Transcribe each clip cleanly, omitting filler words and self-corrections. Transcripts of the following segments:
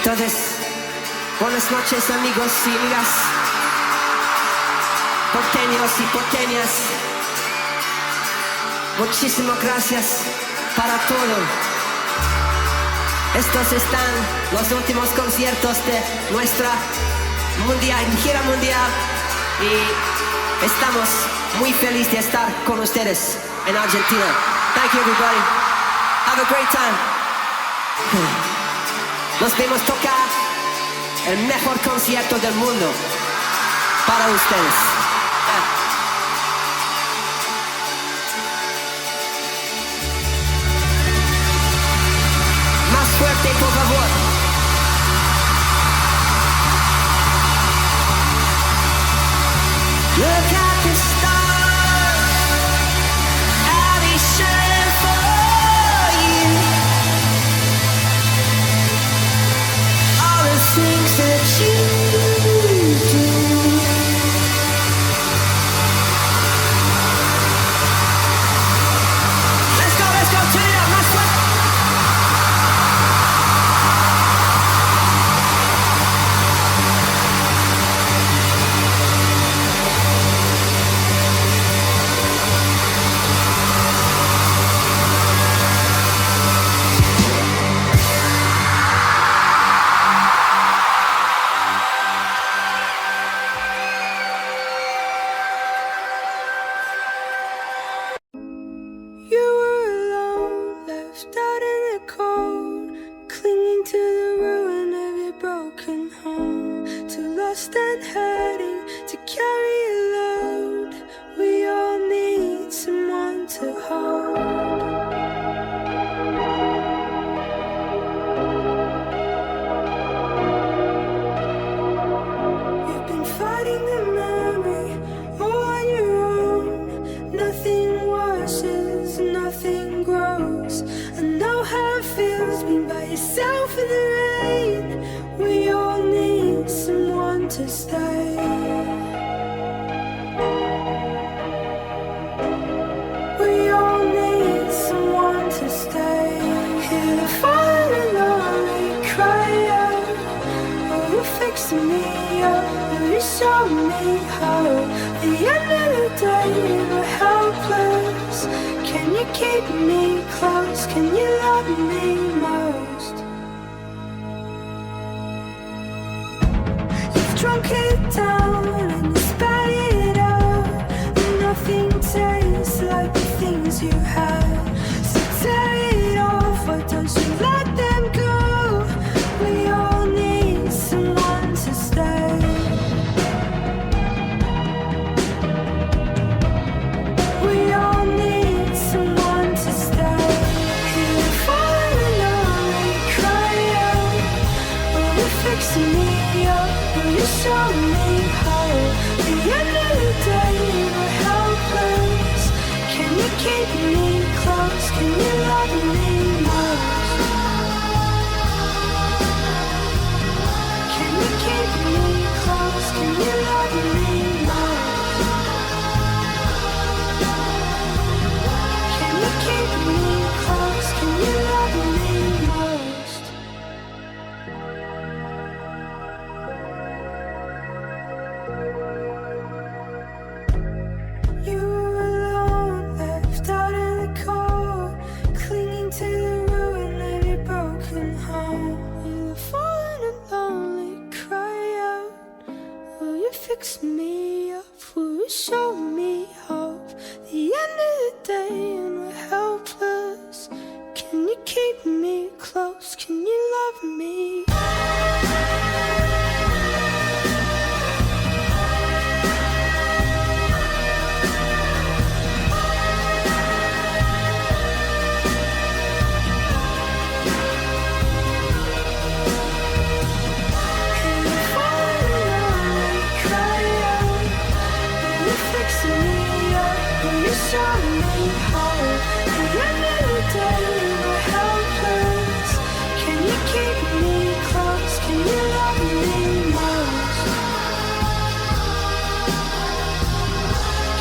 Entonces, buenas noches amigos y amigas, porteños y porteñas. Muchísimas gracias para todo. Estos están los últimos conciertos de nuestra gira mundial y estamos muy felices de estar con ustedes en Argentina. Thank you everybody. Have a great time. Nos vemos tocar el mejor concierto del mundo para ustedes. Más fuerte, por favor. Look at the stars, I'll be shining for you. All the things that you do, show me how? The end of the day, we're helpless. Can you keep me close? Can you love me most? You've drunk it down and you spat it out, and nothing tastes like the things you had. So tear it off, why don't you let them go? We all need someone to stay. We all need someone to stay. Here falling on me, cry out. Will you fix me up? Will you show me how? The end of the day, we're helpless. Can you keep me close? Can you love me most? Can you keep me close? Can you love me most? Can you keep me close? Can you love me most? You were alone, left out in the cold, clinging to the ruin of your broken home. You're falling and lonely, cry out. Will you fix me up? Will you show me hope? The end of the day and we're helpless. Can you keep me close? Can you love me? Show me how. The end of the day, we're helpless. Can you keep me close? Can you love me most?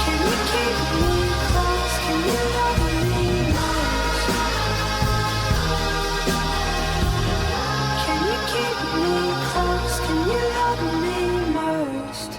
Can you keep me close? Can you love me most? Can you keep me close? Can you love me most?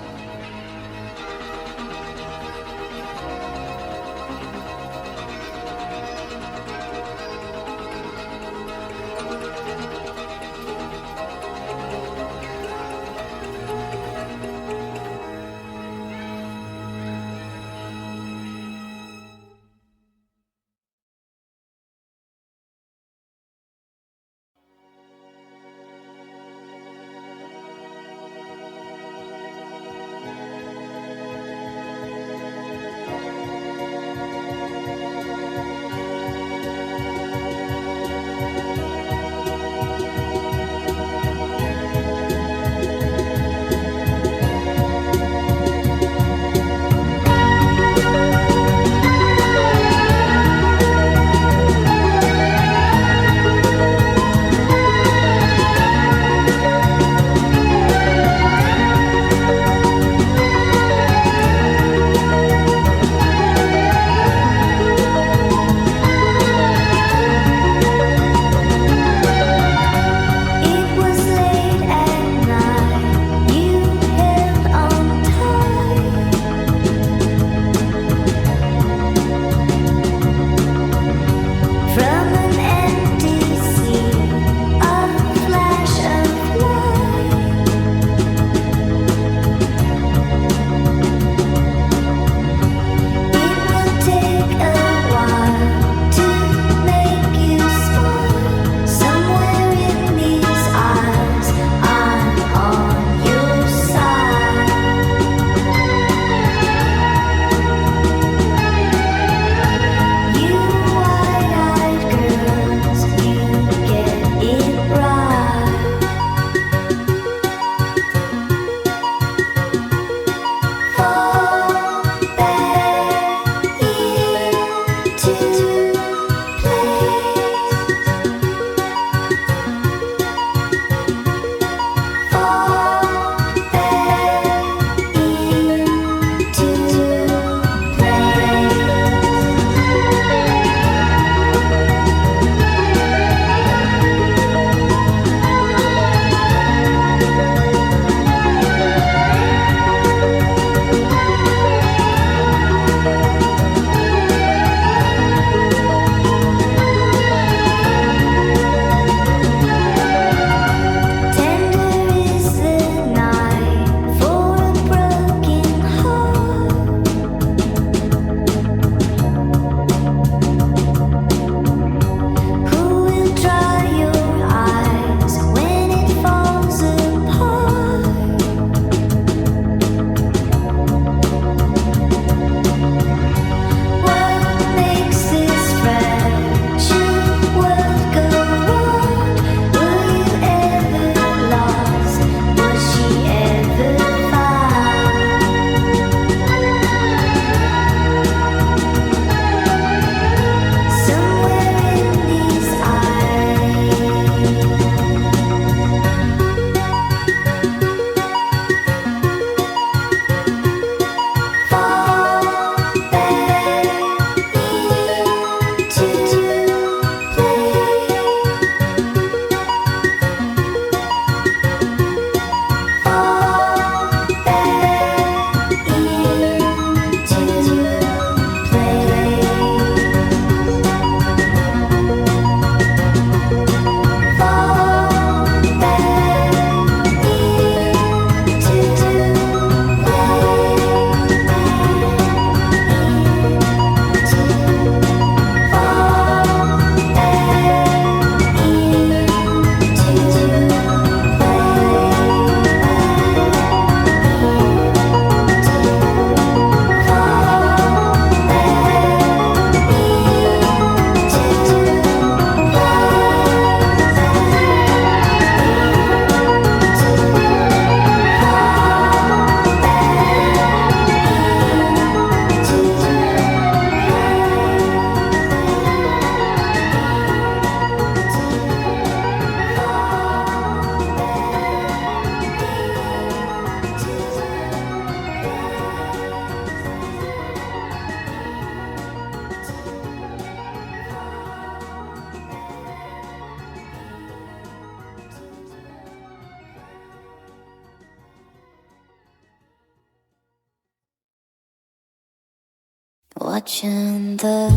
Watching the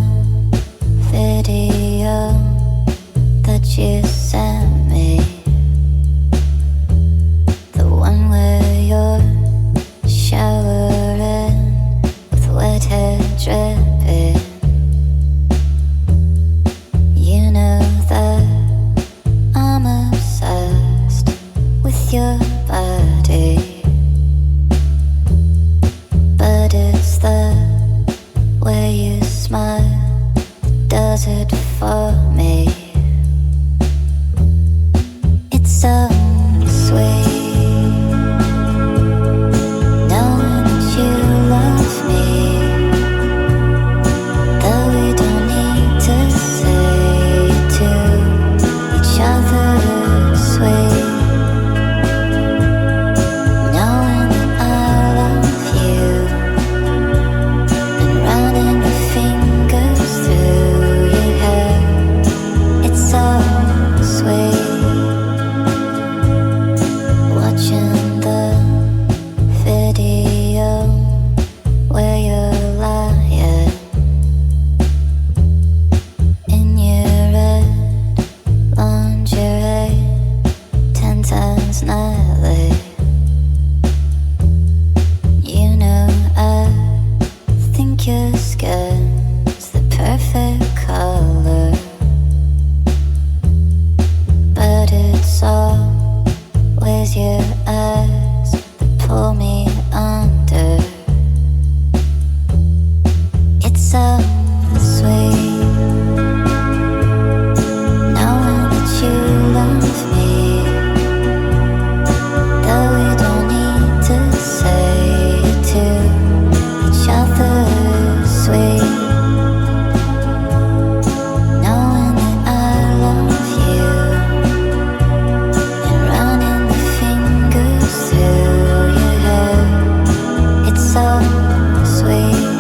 video that you sent me, the one where you're showering with wet hair dripping. You know that I'm obsessed with your body, but it's the way you smile does it for me. It's so sweet knowing that you love me, though we don't need to say it to each other. Sweet knowing that I love you, running the fingers through your hair. It's so sweet. Watching the video where you're lying in your red lingerie, 10 times nightly. You know I think your skin's the perfect color, but it's always your eyes that pull me under. It's so sweet knowing that you love me, though we don't need to say it to each other. Sweet knowing that I love you and running the fingers through your hair. It's so sweet.